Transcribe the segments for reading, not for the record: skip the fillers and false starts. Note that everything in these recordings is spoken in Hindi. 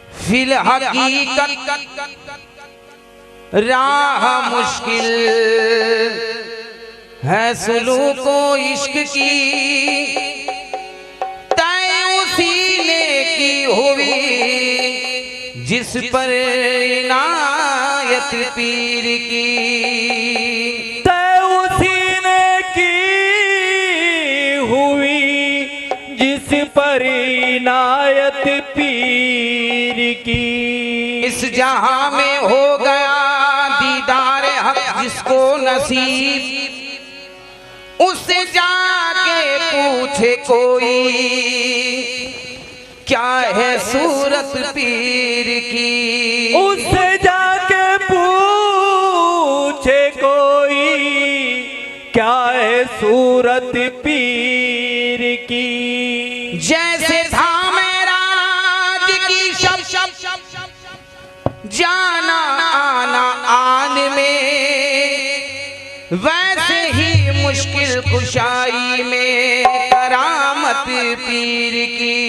फिल हकीकत राह मुश्किल है सुलूको इश्क की, तय उसी ने की हुई जिस पर इनायत पीर की। तय उसी ने की हुई जिस पर इनायत पीर की। इस जहां में हो गया दीदार हक जिसको नसीब, उससे जाके पूछे कोई क्या है सूरत पीर की। उससे जाके पूछे कोई क्या है सूरत पीर की। जैसे था मेरा राज की शब जाना आना आन में, वैसे ही मुश्किल कुशाई में करामत पीर की।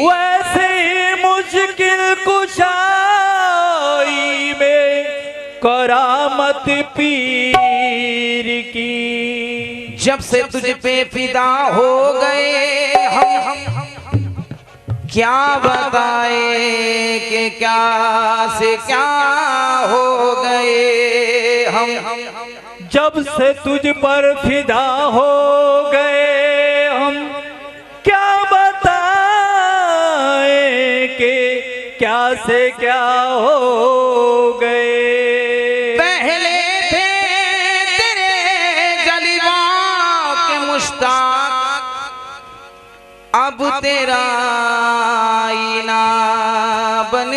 वैसे ही मुश्किल कुशाई में करामत पीर की। जब से तुझ पे फिदा हो गए हम क्या बताए कि क्या से क्या हो गए हम। जब से तुझ पर फिदा हो गए हम क्या बताएं कि क्या से क्या हो गए। पहले थे तेरे जलवों के मुश्ताक, अब तेरा आईना बन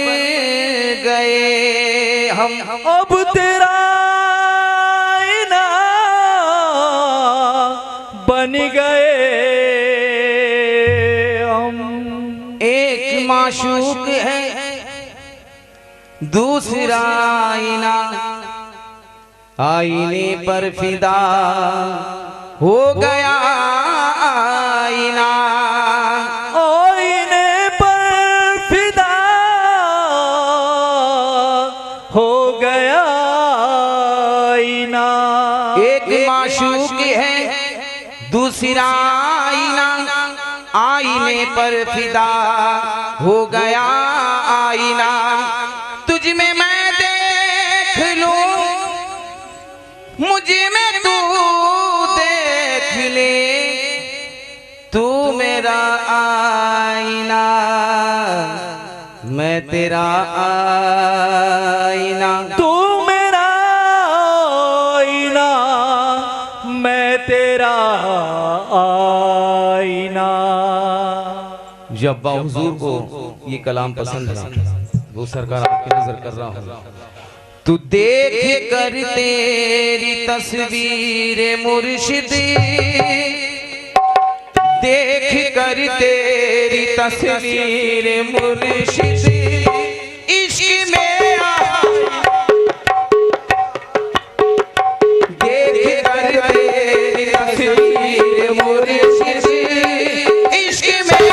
गए हम। अब तेरा आईना बन गए हम। एक माशूक है दूसरा आईना, आईने पर फिदा हो गया आईना। आईने पर फिदा हो गया आईना। एक माशूक है दूसरा आईना, आईने पर फिदा हो गया आईना। तुझ में मैं देख लूं, मुझ में तू देख ले, तू मेरा आईना मैं तेरा आईना। तू मेरा आईना मैं तेरा आईना। जब बाहुजूर को ये कलाम पसंद है, वो सरकार आपकी नजर कर रहा हूं। तू देख कर तेरी तस्वीर मुर्शिद, देख कर तेरी तस्वीर मुर्शिद, इश्क में देख कर तेरी तस्वीर मुर्शिद, इश्क में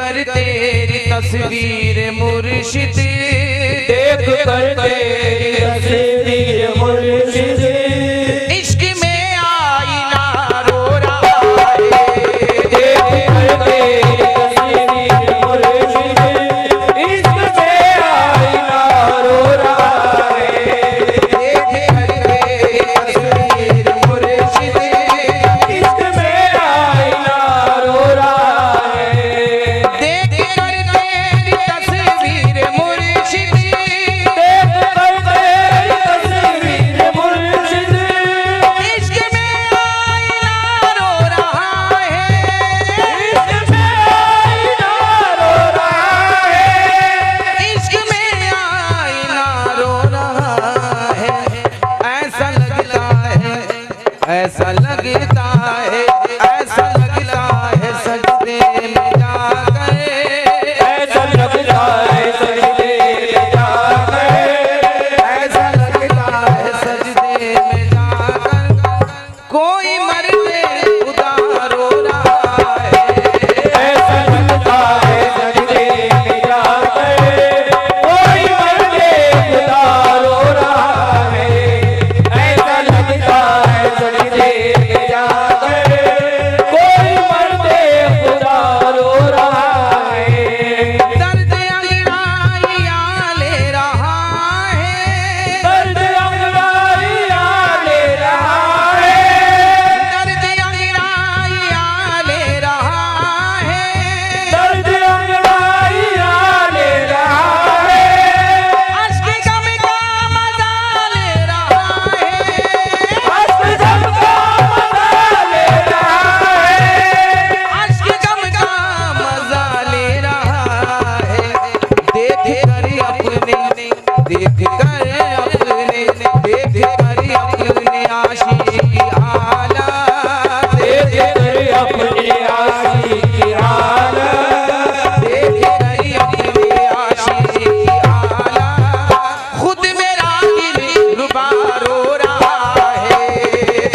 कर तेरी तस्वीर मुर्शिद, देख कर तेरी तस्वीर मुर्शिद, इश्क में आईना रो रहा है। देख कर तेरी तस्वीर मुर्शिद, इश्क में आईना रो रहा है। देख कर तेरी तस्वीर मुर्शिद, इश्क में आईना रो रहा है। देख कर तेरी तस्वीर मुर्शिद, देख कर तेरी तस्वीर मुर्शिद, इश्क में आईना रो रहा है। इश्क में आईना रो रहा है। इश्क में आईना रो रहा है। ऐसा लगता है, ऐसा लगता है, ऐसा लगता है सजदे में जाकर, ऐसा लगता है सजदे में जाकर, ऐसा लगता है सजदे में जाकर कोई मरते खुदा रो रहा है। ऐसा लगता है सजदे में जाकर, कोई मर्दे खुदा रो रहा है। ऐसा लगता है सजदे में जाकर, कोई मर्दे खुदा रो रहा है। दर्द अंगड़ाइयाँ ले रहा है, दर्द अंगड़ाइयाँ ले रहा है। दर्द अंगड़ाइयाँ ले रहा है। दर्द अंगड़ाइयाँ ले रहा है। अश्क गम का मजा ले रहा है। अश्क गम का मजा ले रहा है। अश्क गम का मजा ले रहा है। देख कर अपने, देख कर अपने, देख कर अपने आशिकी हालात, देख कर अपनी आशिकी हालत, देख कर अपने आशिकी हालात, खुद मेरा दिल रुबा रो रहा है।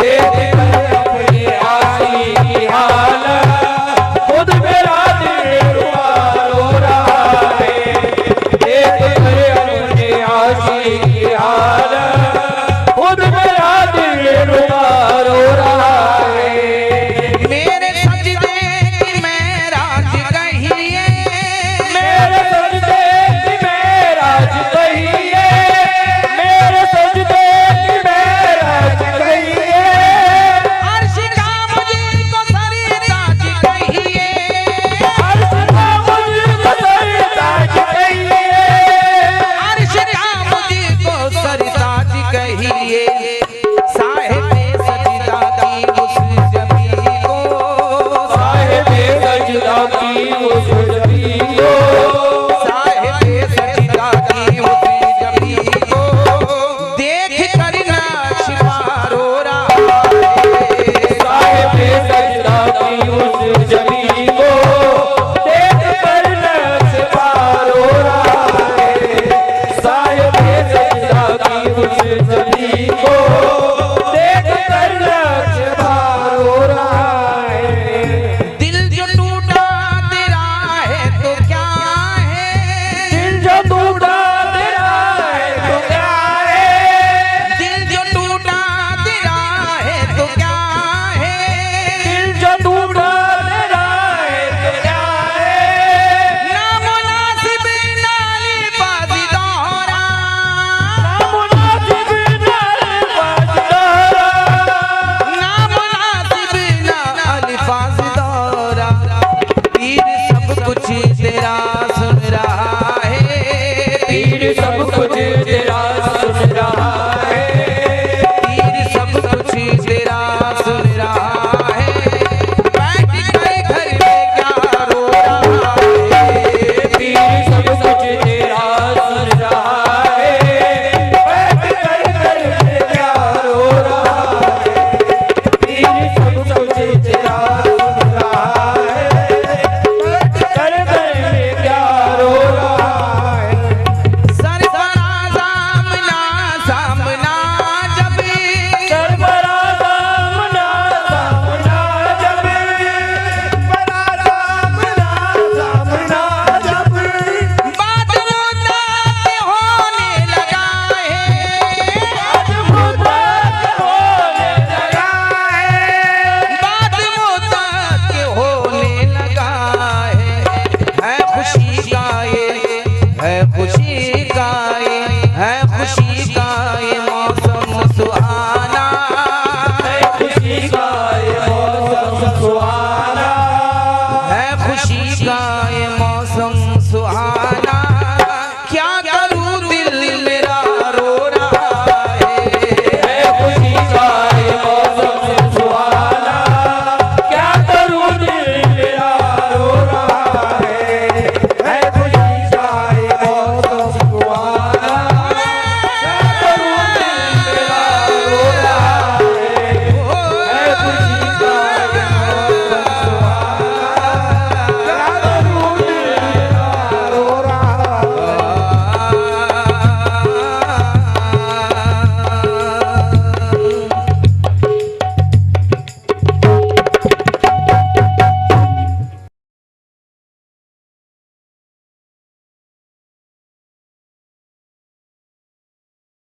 देख कर अपनी आशिकी हालत, खुद मेरा दिल रुबा रो रहा है। देख कर अपनी आशिकी हालत, खुद मेरा दिल रुबा रो रहा है। मेरे सजदे की महराज कहिए, मेरे सजदे की महराज कहिए, मेरे सजदे की महराज कहिए। अर्श का मुझको सरताज कहिए, अर्श का मुझको सरताज कहिए, अर्श का मुझको सरताज कहिए। साहिबे सजदा की उस जबी को, साहिबे सजदा की उस जबी को, साहिबे सजदा की उस जबी को देख कर नाशिफा रो रहा है। साहिबे सजदा की उस जबी को देख कर नक्शा रो रहा है। साहिबे सजदा की उस जबी को देख कर नक्शा रो रहा है। दिल जो टूटा तेरा है तो क्या है, दिल जो टूटा तेरा है तो क्या है। दिल जो टूटा तेरा है तो क्या है। दिल जो टूटा तेरा है तो क्या है। नामुनासिब नाली बाजी दोहरा, नामुनासिब नालबाज दोहरा, नामुनासिब ना अल्फाज दोहरा। पीर सब कुछ तेरा